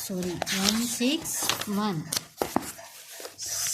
161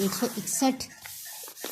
161